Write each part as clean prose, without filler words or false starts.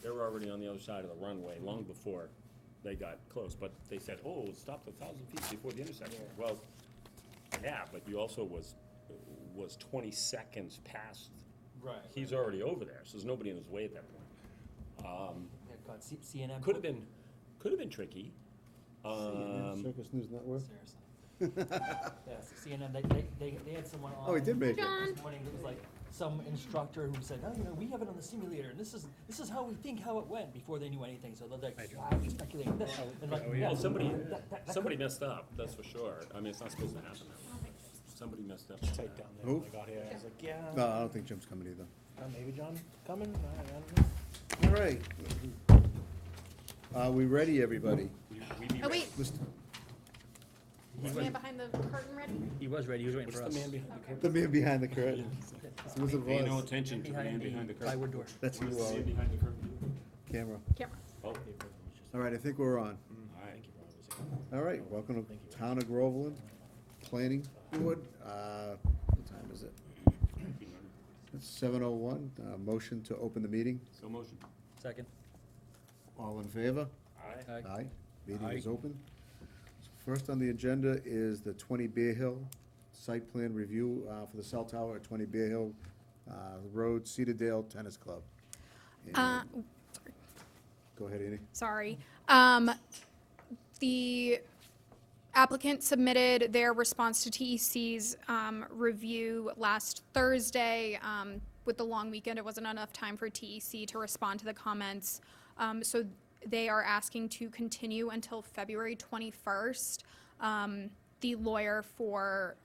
They were already on the other side of the runway long before they got close, but they said, oh, it stopped 1,000 feet before the intersection. Well, yeah, but you also was 20 seconds past. Right. He's already over there, so there's nobody in his way at that point. Yeah, God, CNN. Could have been tricky. Circus News Network. Seriously. Yeah, CNN, they had someone on. Oh, he did make it. This morning, it was like some instructor who said, oh, we have it on the simulator, and this is how we think how it went, before they knew anything, so they're like, wow, you're speculating this. And like, yeah, Well, somebody could- messed up, that's for sure. I mean, it's not supposed to happen that way. Somebody messed up. Take down there Who? when I got here. I was like, yeah, No, I don't think Jim's coming either. maybe John coming. I don't know. All right. Are we ready, everybody? Oh, wait, Mr. is the man behind the curtain ready? He was ready, he was waiting What's for the us. man behind the curtain? The man behind the curtain. Who's it Pay no was? attention to the man behind the curtain. plywood door. That's you, What does the man behind the curtain do? camera. Camera. Oh, All right, I think we're on. all right. All right, welcome to Town of Groveland Planning Board. What time is it? It's 7:01. Motion to open the meeting. So motion. Second. All in favor? Aye. Aye. Aye. Meeting is open. So first on the agenda is the 20 Bear Hill site plan review for the cell tower at 20 Bear Hill Road, Cedardale Tennis Club. And- Go ahead, Annie. Sorry. The applicant submitted their response to TEC's review last Thursday. With the long weekend, it wasn't enough time for TEC to respond to the comments. So they are asking to continue until February 21st. The lawyer for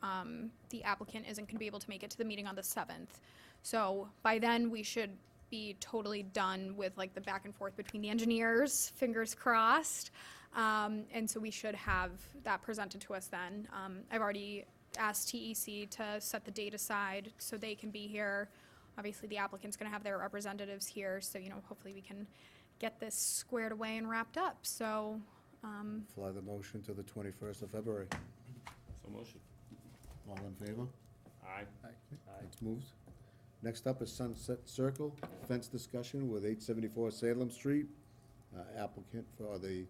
the applicant isn't going to be able to make it to the meeting on the 7th. So by then, we should be totally done with like the back and forth between the engineers, fingers crossed. And so we should have that presented to us then. I've already asked TEC to set the date aside so they can be here. Obviously, the applicant's gonna have their representatives here, so, hopefully we can get this squared away and wrapped up, so, Fly the motion to the 21st of February. So motion. All in favor? Aye. It's moved. Next up is Sunset Circle, fence discussion with 874 Salem Street. Applicant for the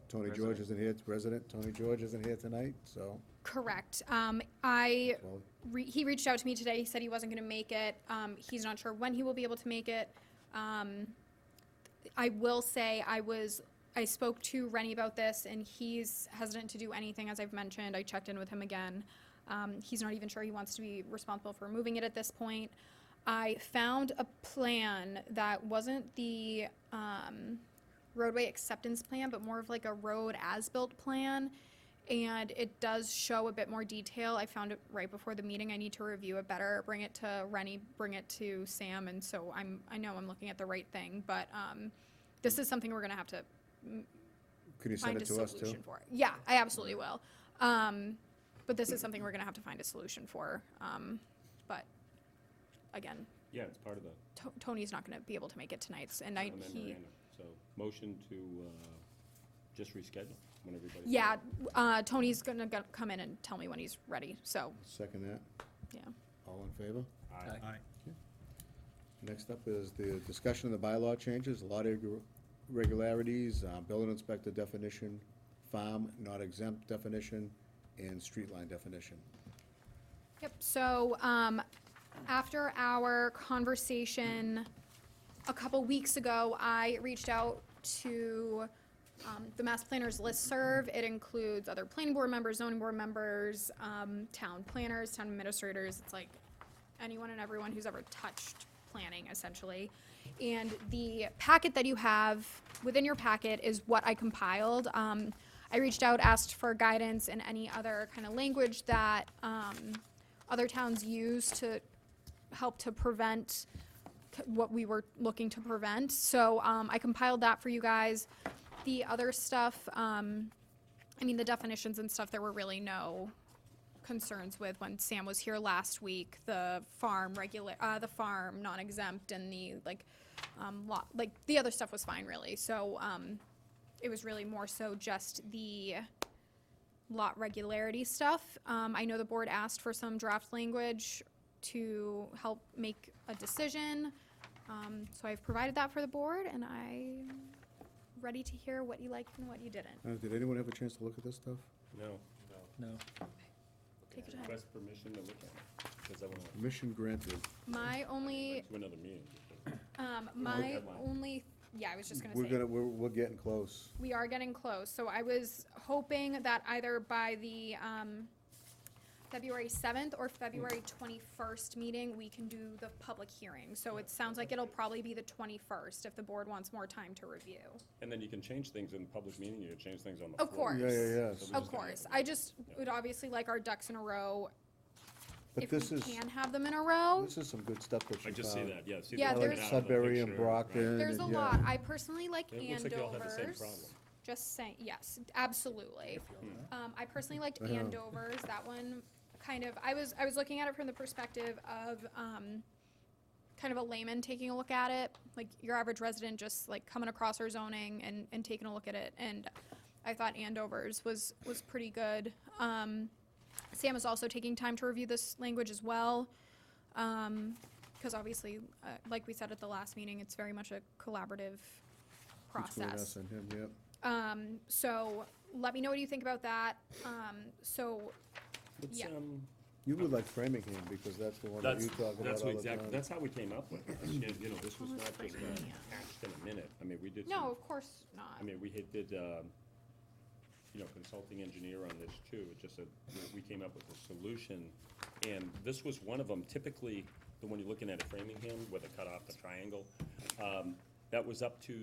Tony George isn't here, resident Tony George isn't here tonight, so. correct. well, He reached out to me today, he said he wasn't gonna make it, he's not sure when he will be able to make it. I will say, I spoke to Rennie about this, and he's hesitant to do anything, as I've mentioned, I checked in with him again. He's not even sure he wants to be responsible for moving it at this point. I found a plan that wasn't the, roadway acceptance plan, but more of like a road as-built plan. And it does show a bit more detail. I found it right before the meeting. I need to review it better, bring it to Rennie, bring it to Sam, and so I know I'm looking at the right thing, but, this is something we're gonna have to Could you send find it a to us too? solution for. Yeah, I absolutely will. But this is something we're gonna have to find a solution for. But again, Yeah, it's part of the Tony's not gonna be able to make it tonight, and memorandum. So motion to just reschedule when everybody's. yeah, Tony's gonna come in and tell me when he's ready, so, Second that. yeah. All in favor? Aye. Next up is the discussion of the bylaw changes, lot irregularities, building inspector definition, farm not exempt definition, and street line definition. Yep, so, after our conversation a couple weeks ago, I reached out to, the Mass Planners listserv. It includes other planning board members, zoning board members, town planners, town administrators. It's like anyone and everyone who's ever touched planning, essentially. And the packet that you have within your packet is what I compiled. I reached out, asked for guidance and any other kind of language that other towns use to help to prevent what we were looking to prevent. So I compiled that for you guys. The other stuff, the definitions and stuff, there were really no concerns with when Sam was here last week. The farm the farm non-exempt and the lot, the other stuff was fine really. So it was really more so just the lot regularity stuff. I know the board asked for some draft language to help make a decision. So I've provided that for the board, and I'm ready to hear what you liked and what you didn't. Did anyone have a chance to look at this stuff? No, No. Take your time. request permission to look at it, because I wanna, Mission granted. My only, to another meeting. my Deadline. only, yeah, I was just gonna We're say. gonna, we're getting close. We are getting close, so I was hoping that either by the, February 7th or February 21st meeting, we can do the public hearing. So it sounds like it'll probably be the 21st if the board wants more time to review. And then you can change things in the public meeting, you can change things on the Of floor. course. Yeah, yeah, yeah. So we Of just gotta course, get- I just would obviously like our ducks in a row, But if we this is, can have them in a row. this is some good stuff that you I found. just see that, yeah. see Yeah, the I like there's- layout of the Sudbury and picture, right. Brockton. There's a and- yeah. lot. I personally like It looks like they all have the same Andover's. problem. Just saying, yes, absolutely. I personally liked I know. Andover's, that one kind of, I was looking at it from the perspective of, kind of a layman taking a look at it, like your average resident just like coming across our zoning and taking a look at it, and I thought Andover's was pretty good. Sam is also taking time to review this language as well, because obviously, like we said at the last meeting, it's very much a collaborative Between process. us and him, yep. So let me know what you think about that. So What's, Yeah. You would like Framingham, because that's the one that you talk about That's all the exactly, time. that's how we came up with it. You know, this was What was not just Framingham? hatched in a minute. I mean, we did no, some, of course not. I mean, we did, you know, consulting engineer on this too. It just, we came up with a solution. And this was one of them. Typically, the one you're looking at Framingham, where they cut off the triangle, that was up to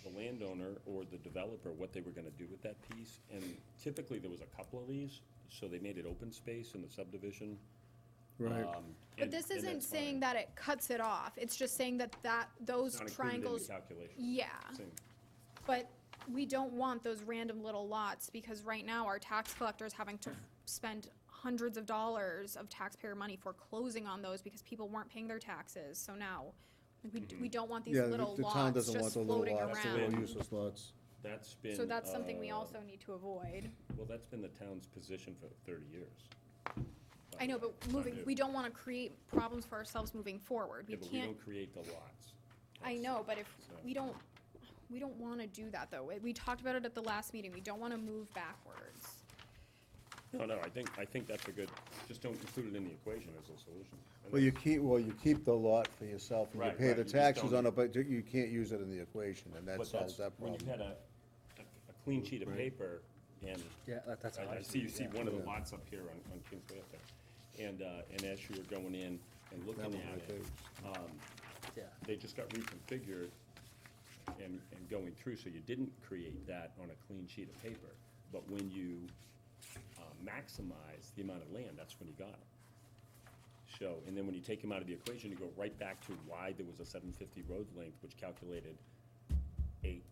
the landowner or the developer, what they were gonna do with that piece. And typically, there was a couple of these, so they made it open space in the subdivision. Right. But this isn't saying that it cuts it off. It's just saying that those triangles, Calculation. yeah. Same. But we don't want those random little lots, because right now our tax collector's having to spend hundreds of dollars of taxpayer money for closing on those because people weren't paying their taxes. So now, we don't want these Yeah, little the town lots doesn't want just the little floating lots, the around. little useless lots. That's been. So that's something we also need to avoid. Well, that's been the town's position for 30 years. I know, but we don't wanna create problems for ourselves moving forward. We Yeah, but we can't, don't create the lots. I That's- know, but if, so- we don't wanna do that though. We talked about it at the last meeting. We don't wanna move backwards. No, I think that's a good, just don't include it in the equation as a solution. And Well, you keep the lot for yourself, and you Right, pay right, the you just taxes don't- on it, but you can't use it in the equation, and that But solves that's, that when problem. you had a clean sheet of paper, and Yeah, that's how I see, you see yeah. one of the Yeah. lots up here on Kingsway up there. And as you were going in and That looking one at right it, Yeah. they just got reconfigured and going through, so you didn't create that on a clean sheet of paper. But when you maximize the amount of land, that's when you got them. So, and then when you take them out of the equation, you go right back to why there was a 750 road length, which calculated 8,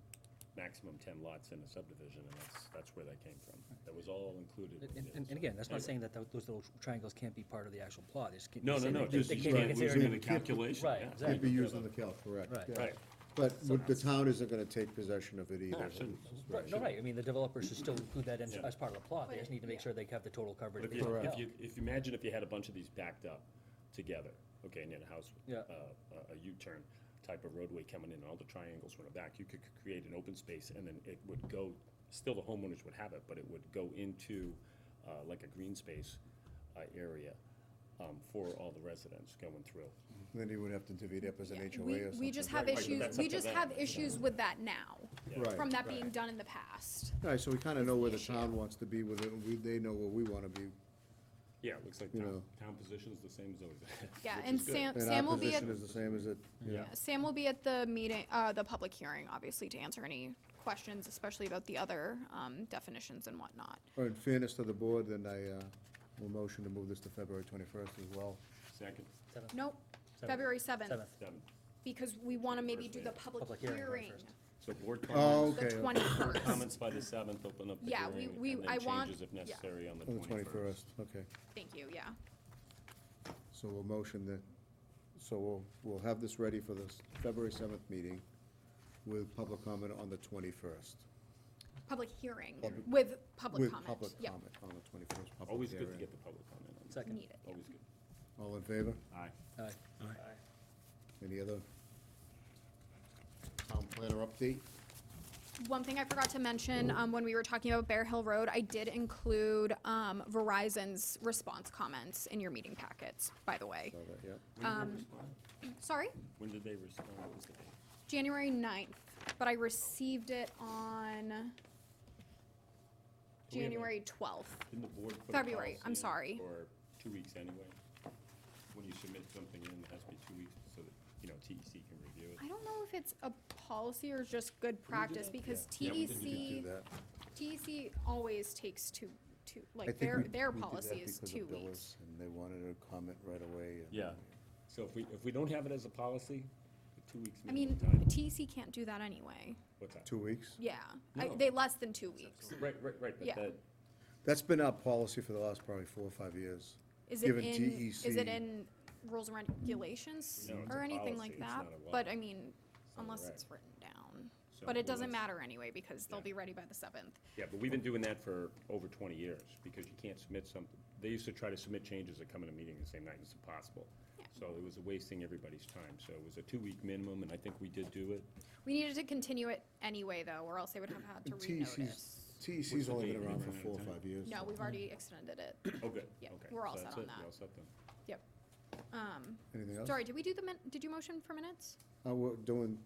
maximum 10 lots in a subdivision, and that's where that came from. That was all included. And again, that's not saying that those little triangles can't be part of the actual plot. They just can't- No, saying they- just they you can't be can't lose considered- it in the calculation. Right, yeah. exactly. Can't be used in the calc, correct. Right. yeah. Right. But the town isn't gonna take possession of it either. No, it shouldn't. Right, no, right, I mean, the developer should still include that in, Yeah. as part of the plot, they just need to make sure they have the total coverage. But of if the you, hotel. if you imagine if you had a bunch of these backed up together, okay, and you had a house, Yeah. a U-turn type of roadway coming in, and all the triangles were in the back, you could create an open space, and then it would go, still the homeowners would have it, but it would go into, like a green space, area, for all the residents going through. Then you would have to divvy it up as an Yeah, HOA or something. we just have Right, but issues, that's we up to just them. have issues with that now, Yeah. Right. from that being done in the past. All right, so we kinda know where the issue. town wants to be with it, and they know where we wanna be. Yeah, it looks like You town, know. town position's the same as always. Yeah, which and is good. Sam And will our be at, position is the same as it, yeah. Sam will be at the meeting, the public hearing, obviously, to answer any questions, especially about the other, definitions and whatnot. Or in fairness to the board, then I, will motion to move this to February 21st as well. Second, Seventh. Nope, Seventh. February 7th, 7th. because we wanna maybe do the First public Public hearing hearing. first. so board Oh, comments, The okay. 21st. comments by the 7th, open up the Yeah, hearing, we- and I then want- changes if yeah. necessary on the On the 21st. 21st, okay. Thank you, yeah. So we'll motion that, so we'll have this ready for the February 7th meeting with public comment on the 21st. Public hearing, Public- with public With comment. public Yep, comment on the 21st. public Always good to hearing. get the public comment on that. Second. need it, yeah. Always good. All in favor? Aye. Aye. Any other town planner update? One thing I forgot to mention, when we were talking about Bear Hill Road, I did include, Verizon's response comments in your meeting packets, by the way. Saw that, yeah. When did they respond? Sorry? When did they respond? What was the date? January 9th, but I received it on Do we have a- January 12th. Didn't the board put a February, I'm policy in sorry. For 2 weeks anyway? When you submit something in, it has to be 2 weeks so that, you know, TEC can review it. I don't know if it's a policy or just good practice, because Yeah, we did TEC, Do that. TEC always takes two, I like, think their, we- their we did that policy is because of 2 Billis, weeks. And they wanted to comment right away. and- Yeah. So if we don't have it as a policy, the 2 weeks I mean, minimum time, TEC can't do that anyway. what's that? 2 weeks? Yeah, No. they less than 2 weeks. Right, but Yeah. that, That's been our policy for the last probably 4 or 5 years. Is it Given in, is it TEC in rules and regulations No, it's or a anything policy, like it's that? not a law. But I mean, not a unless reg. it's written down. So But it well, doesn't that's- matter anyway, because they'll Yeah. be ready by the 7th. yeah, but we've been doing that for over 20 years, because you can't submit something. They used to try to submit changes that come in a meeting the same night, it's impossible. Yeah. So it was wasting everybody's time, so it was a 2-week minimum, and I think we did do it. We needed to continue it anyway, though, or else they would have had to And renotice. TEC's What's the only date? been around We for ran out 4 of or time? 5 years. No, we've already extended it. Oh, good, Yeah, okay. we're all So set that's on it. that. We're all set then. Yep. Anything else? Sorry, did we do did you motion for minutes? We're doing,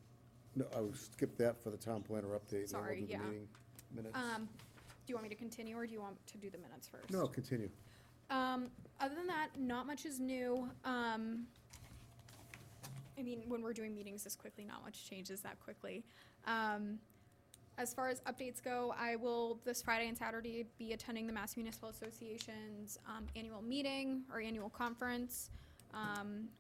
no, I would skip that for the town planner update. then we'll Sorry, do the yeah. meeting minutes. Do you want me to continue, or do you want to do the minutes first? No, continue. Other than that, not much is new. I mean, when we're doing meetings this quickly, not much changes that quickly. As far as updates go, I will, this Friday and Saturday, be attending the Mass Municipal Association's annual meeting or annual conference.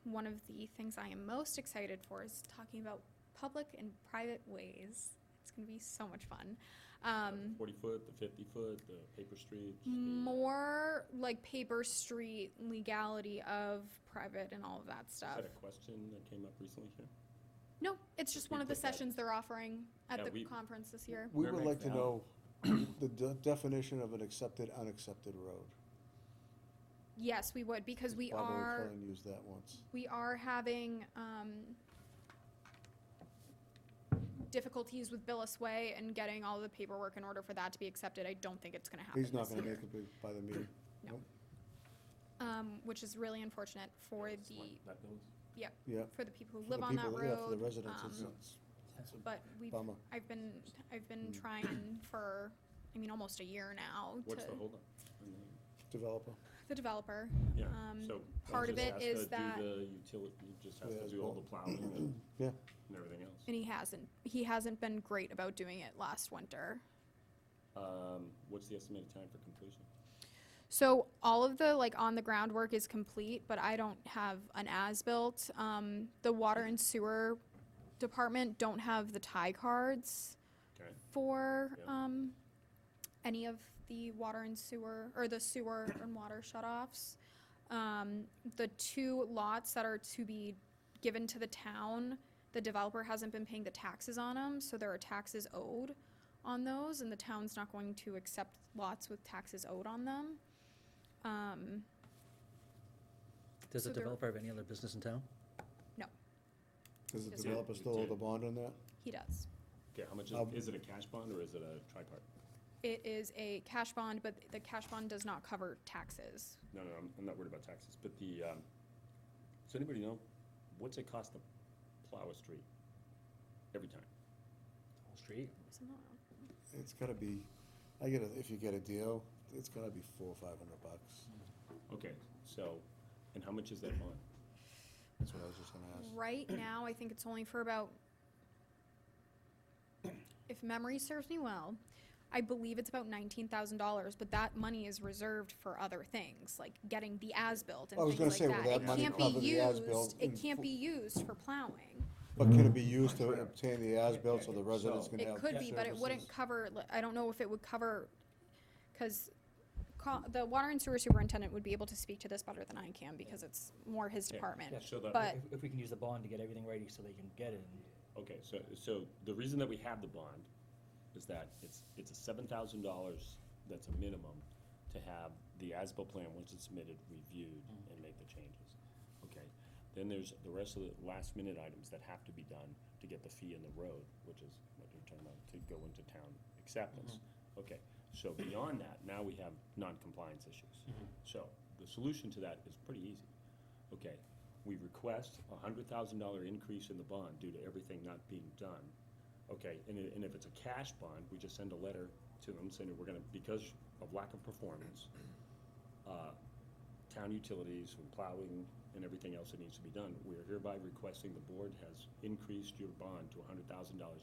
One of the things I am most excited for is talking about public and private ways. It's gonna be so much fun. 40-foot, the 50-foot, the paper streets. More like paper street legality of private and all of that Is stuff. that a question that came up recently here? No, it's just one of the put that- sessions they're offering at Yeah, the we- conference this year. We would Merrimack like to Valley. know the definition of an accepted, unaccepted road. Yes, we would, because we Barbara are, McLean used that once. we are having, difficulties with Billis Way and getting all the paperwork in order for that to be accepted. I don't think it's gonna happen He's not this gonna year. make it by the meeting. No. Nope. Which is really unfortunate for That's the, what that goes? yeah, Yeah. for the people who For the live on that people- road. Yeah, for the residents, um, it's a But we've, bummer. I've been trying for, I mean, almost a year now What's to, the holdup? developer. the developer. Yeah, Um, so. part of just it has is to do that- the utility, you just has Yeah, to it's do all all- the plowing and Yeah. and everything else. And he hasn't been great about doing it last winter. What's the estimated time for completion? So all of the like on the ground work is complete, but I don't have an as-built. The water and sewer department don't have the tie cards Okay, for, Yeah. any of the water and sewer, or the sewer and water shutoffs. The 2 lots that are to be given to the town, the developer hasn't been paying the taxes on them, so there are taxes owed on those, and the town's not going to accept lots with taxes owed on them. Does So the there- developer have any other business in town? Does the Yes, developer sir. still hold a bond on that? He does. okay, how much Um, is it a cash bond or is it a tripart? It is a cash bond, but the cash bond does not cover taxes. No, I'm not worried about taxes, but the, does anybody know, what's it cost to plow a street every time? Whole street? So no. It's gotta be, if you get a deal, it's gotta be $400 or $500. Okay, so, and how much is that bond? That's what I was just gonna ask. Right now, I think it's only for about, if memory serves me well, I believe it's about $19,000, but that money is reserved for other things, like getting the as-built and I was things gonna like say, will that. that money cover the as-built It in can't fu- be used for plowing. But can it be used to obtain the as-built so the residents So- can It have could be, but it wouldn't services? cover, I don't know if it would cover, because the water and sewer superintendent would be able to speak to this better than I can, because it's more his Yeah. department. Yeah, So the- But- If we can use the bond to get everything ready so they can get it, Okay, so the reason that we have the bond is that it's a $7,000, that's a minimum, to have the ASBIL plan, once it's submitted, reviewed and make the changes. Okay, Then there's the rest of the last minute items that have to be done to get the fee in the road, which is what you're talking about, to go into town acceptance. Okay, so beyond that, now we have non-compliance issues. So the solution to that is pretty easy. Okay, we request $100,000 increase in the bond due to everything not being done. Okay, and if it's a cash bond, we just send a letter to them saying that we're gonna, because of lack of performance, town utilities and plowing and everything else that needs to be done, we are hereby requesting the board has increased your bond to $100,000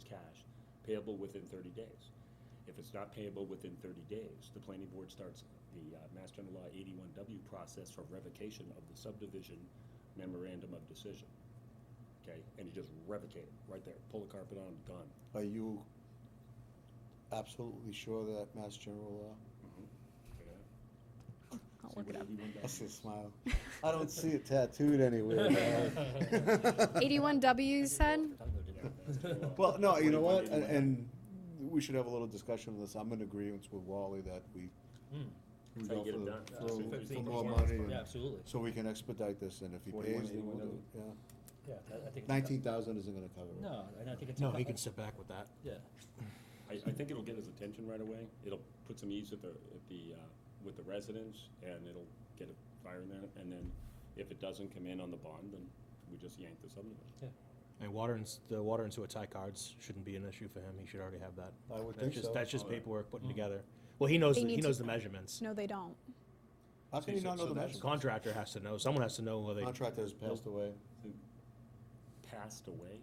cash, payable within 30 days. If it's not payable within 30 days, the planning board starts the Mass General Law 81W process for revocation of the subdivision memorandum of decision. Okay, and you just revocate it right there, pull the carpet on, done. Are you absolutely sure that Mass General Law? I'll look it up. I see a smile. I don't see it tattooed anywhere. 81W you said? Well, no, you know what, and we should have a little discussion on this. I'm in agreement with Wally that we That's how you go get it for done. for more money, and Yeah, absolutely. so we can expedite this, and if he pays, then we'll do it, yeah. Yeah, I think. 19,000 isn't gonna cover it. No, and I think it's. No, he can sit back with that. Yeah. I think it'll get his attention right away. It'll put some ease with the residents, and it'll get a fire in there. And then if it doesn't come in on the bond, then we just yank the subdivision. Yeah. And the water and sewer tie cards shouldn't be an issue for him, he should already have that. I would That's think just, so. that's just Oh, yeah. paperwork putting together. Well, he knows, They need he knows to- the measurements. No, they don't. How can you not know So the that's- measurements? Contractor has to know, someone has to know whether they. Contractor has passed away. Passed away?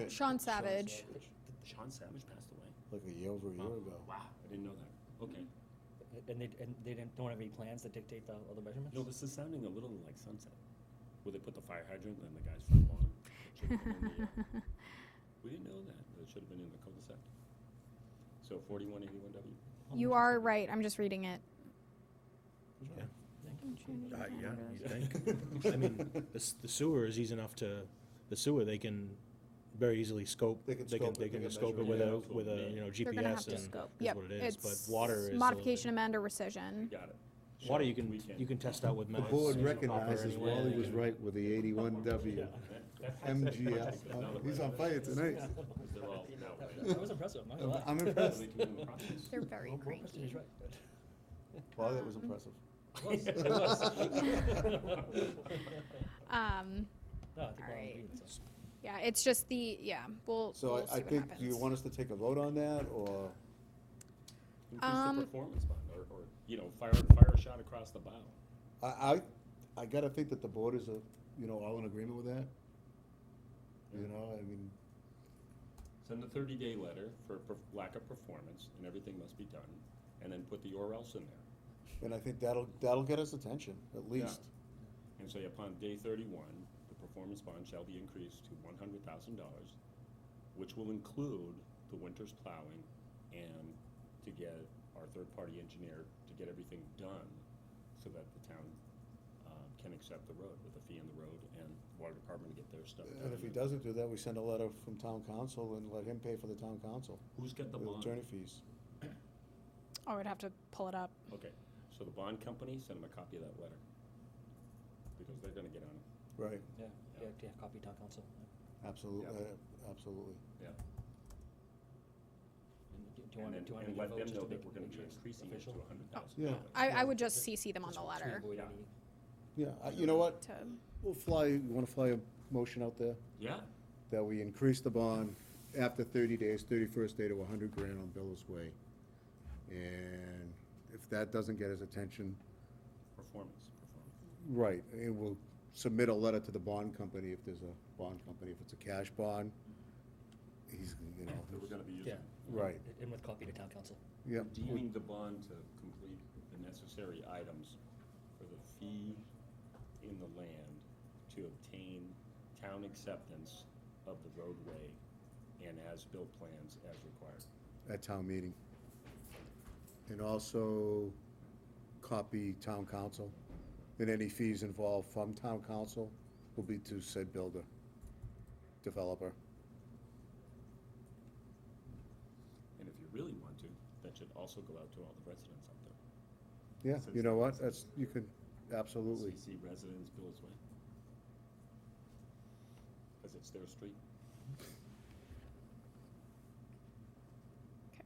Sean Savage. Sean Savage passed away? Like over a year ago. Wow, I didn't know that. Okay. And they don't have any plans that dictate the other measurements? No, this is sounding a little like Sunset, where they put the fire hydrant in the guy's front lawn. It should've been in the, we didn't know that. It should have been in the cul-de-sac. So 4181W. You are right, I'm just reading it. Yeah, you think? I mean, the sewer is easy enough to, the sewer, they can very easily scope. They can scope it, They they can can scope it measure with it. a, Yeah. with a, you know, They're gonna have GPS to and scope. is Yep, what it is, but it's water is. a little modification, bit- amend, or rescission. Got it. Water, So you can test out with The maps. board copper recognizes anyway. Wally was right with the 81W MGL. He's on fire tonight. They're all now. That was impressive, I'm not gonna lie. I'm impressed. They can do the process. They're very More question cranky. is right. Wow, that was impressive. It was. Um, No, I think we're all Alright. agreed, so. yeah, it's just we'll So we'll I see what think, do happens. you want us to take a vote on that, or? Increase Um, the performance bond, or, you know, fire a shot across the bow. I gotta think that the board is all in agreement with that. You know, I mean, Send a 30-day letter for lack of performance, and everything must be done, and then put the or else in there. and I think that'll get us attention, at least. And say upon day 31, the performance bond shall be increased to $100,000, which will include the winter's plowing and to get our third-party engineer to get everything done so that the town can accept the road with a fee in the road and water department to get their stuff done. And if he doesn't do that, we send a letter from town council and let him pay for the town council, Who's got the the bond? attorney fees. Oh, I'd have to pull it up. Okay, so the bond company, send them a copy of that letter. Because they're gonna get on it, Right, Yeah, yeah, copy town council. absolutely, Yeah. absolutely. yeah. Do you want And to then, do and a let vote them just know to that make we're gonna be sure it's increasing it to official? $100,000. Yeah. I would just CC them on the To letter avoid Yeah. any- Yeah, you know what, to, you wanna fly a motion out there? Yeah, That we increase the bond after 30 days, 31st day to 100 grand on Billis Way. And if that doesn't get his attention, performance. right, and we'll submit a letter to the bond company if there's a bond company. If it's a cash bond, he's, That we're gonna be using. Yeah. right, And with copy to town council. yep. Deeming the bond to complete the necessary items for the fee in the land to obtain town acceptance of the roadway and as-built plans as required. At town meeting. And also copy town council, and any fees involved from town council will be to said builder, developer. And if you really want to, that should also go out to all the residents out there. Yeah, you know what, that's, you could, absolutely. CC residents, Bills Way. because it's their street. Okay.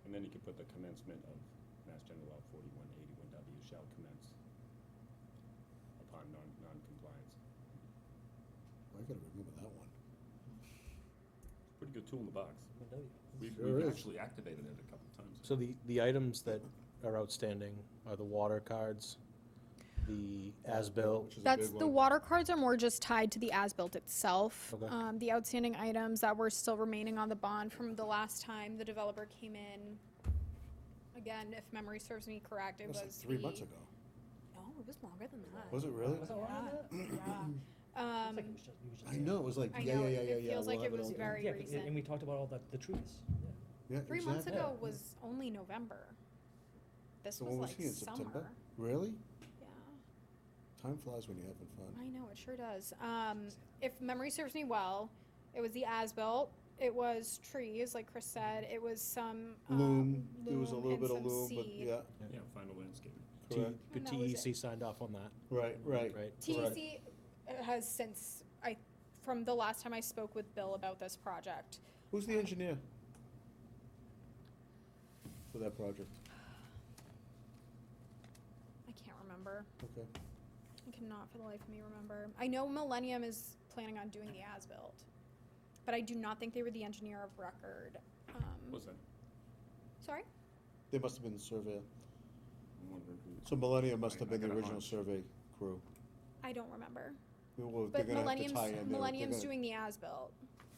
And then you could put the commencement of Mass General Law 4181W shall commence upon non-compliance. I gotta remember that one. Pretty good tool in the box. We've Sure is. actually activated it a couple times. So the items that are outstanding are the water cards, the as-built. Which is a That's, big the one. water cards are more just tied to the as-built itself. Okay. The outstanding items that were still remaining on the bond from the last time the developer came in, again, if memory serves me correct, it It was was like 3 months the- ago. No, it was longer than that. Was it really? Was that longer than that? Yeah. Looks like it was just I know, it was like, I yeah, know, yeah, yeah, yeah, it yeah. feels like we'll it have was all- very Yeah, recent. and we talked about all the trees, yeah. Yeah, 3 months exactly. ago was only November. This So was when was like he in September? summer. Really? Yeah, Time flies when you're having fun. I know, it sure does. If memory serves me well, it was the as-built, it was trees, like Chris said, it was some, Loom, there was a loom little and bit of some loom, but seed. yeah, Yeah, final landscaping. correct. But And that was TEC signed off on that, Right, right. right? TEC has since, from the last time I spoke with Bill about this project, Who's the engineer for that project? I can't remember. Okay. I cannot for the life of me remember. I know Millennium is planning on doing the as-built, but I do not think they were the engineer of record. What's that? Sorry? They must have been the surveyor. I'm wondering who. So Millennium must I- have I been the got a original hunch. survey crew. I don't remember. Well, they're But gonna have to tie in. They're Millennium's gonna- doing the as-built.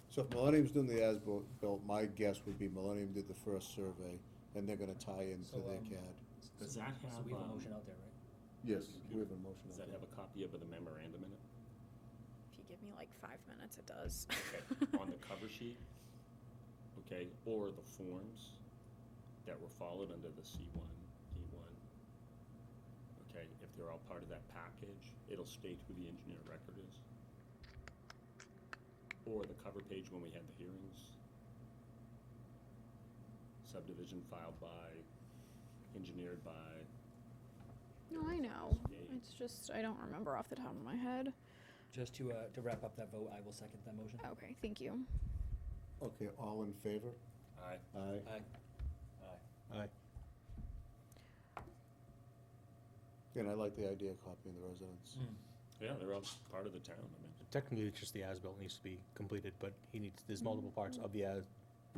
So if Millennium's doing the as-built, my guess would be Millennium did the first survey, and they're gonna tie into So, their um, CAD. Does that So have, we have a motion out there, right? Yes, we have a motion. does that have a copy of the memorandum in it? If you give me like 5 minutes, it does. Okay, on the cover sheet, okay, or the forms that were followed under the C1, D1. Okay, if they're all part of that package, it'll state who the engineer of record is. Or the cover page when we had the hearings. Subdivision filed by, engineered by. No, I know. Yeah. It's just, I don't remember off the top of my head. Just to wrap up that vote, I will second that motion. Okay, thank you. Okay, all in favor? Aye. Aye. Aye. Aye. And I like the idea of copying the residents. Yeah, they're all part of the town, I mean. Technically, it's just the as-built needs to be completed, but there's multiple parts of the as-built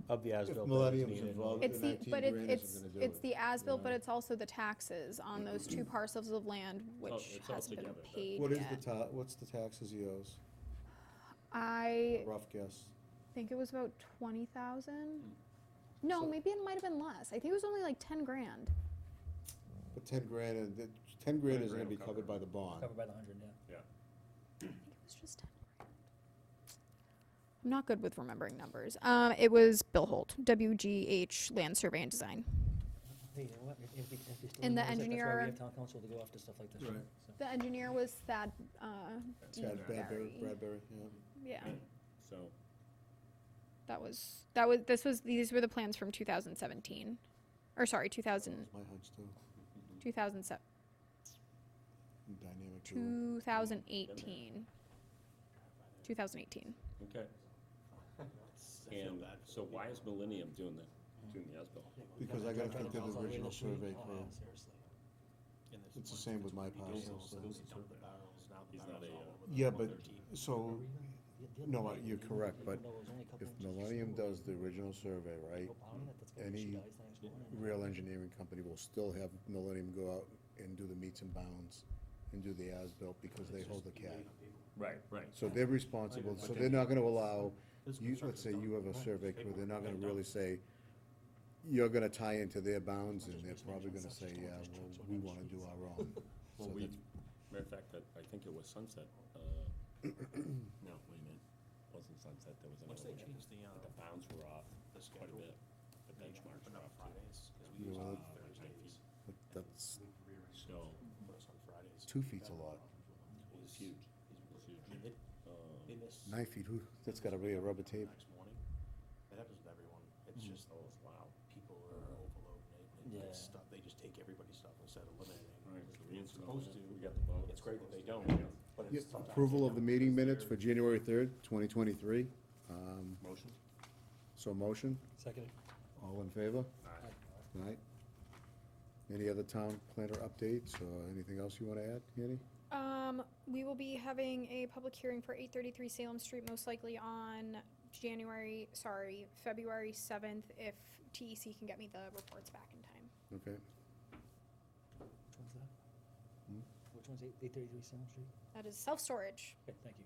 that is Millennium's needed. involved- It's the, 19 but grand it's, isn't gonna do it's it. the as-built, but Yeah. it's also the taxes on those 2 parcels of land, which it's all hasn't been together, but- paid What is yet. what's the taxes he owes? I Rough guess. think it was about 20,000. No, So- maybe it might have been less. I think it was only like 10 grand. But 10 grand, and 10 grand 10 is gonna grand be will covered cover by the bond. Covered by the 100, yeah. Yeah. I think it was just 10 grand. I'm not good with remembering numbers. It was Bill Holt, WGH Land Survey and Design. Hey, you know what, if we still And the use it, that's why engineer- we have town council to go after stuff like this, right? Right. So- The engineer was Thad, Chad Bradbury. Bradbury, yeah. Yeah, So, these were the plans from 2017. Or sorry, That was my hunch too. 2007, Dynamic duo. 2018. 2018. okay. And so why is Millennium doing the as-built? Because I gotta Trying think to they're the balance all way original this week. survey Oh, crew. yeah, seriously. It's the same with my parcel, so. He's not a, Yeah, but, so, no, you're correct, but if Millennium does the original survey, right, any real engineering company will still have Millennium go out and do the meets and bounds and do the as-built because they hold the CAD. right, right. So they're responsible, so they're not gonna allow, you, let's say you have a survey crew, they're not gonna really say, you're gonna tie into their bounds, and they're probably gonna say, yeah, well, we wanna do our own. Well, So we, that's- matter of fact, that, I think it was Sunset, no, wait a minute, wasn't Sunset, there was another one. But the bounds were off quite a bit, the benchmarks were off too. You know, 9 feet. but that's, So, 2 feet's a lot. it was huge, it was huge. 9 feet, who, that's gotta be a rubber tape. That happens with everyone. It's just, Oh, wow. people are overloading it, and Yeah. it's stuff, they just take everybody's stuff instead of eliminating. All right, so we installed Supposed it. to. We got the boat. It's great that they don't, Yeah. but Yeah, it's sometimes approval they of the don't meeting because minutes they're- for January 3rd, 2023. Motion? So motion, Second. all in favor? Aye. Right. Any other town planner updates or anything else you wanna add, Annie? We will be having a public hearing for 833 Salem Street, most likely on February 7th, if TEC can get me the reports back in time. Okay, Which one's that? Hmm? Which one's 833 Salem Street? That is self-storage. Okay, thank you.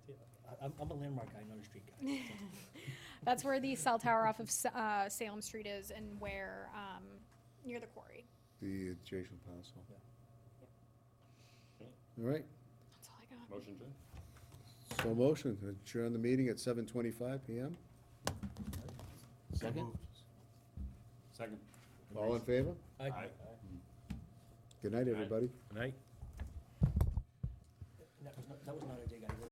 See, I'm a landmark guy, not a street guy. That's where the cell tower off of Salem Street is and where, near the quarry. the adjacent parcel. Yeah. All right, That's all I got. Motion, Jim? so motion, adjourn the meeting at 7:25 PM. Second? Second. All in favor? Aye. Good night, everybody. Good night. That was not a dig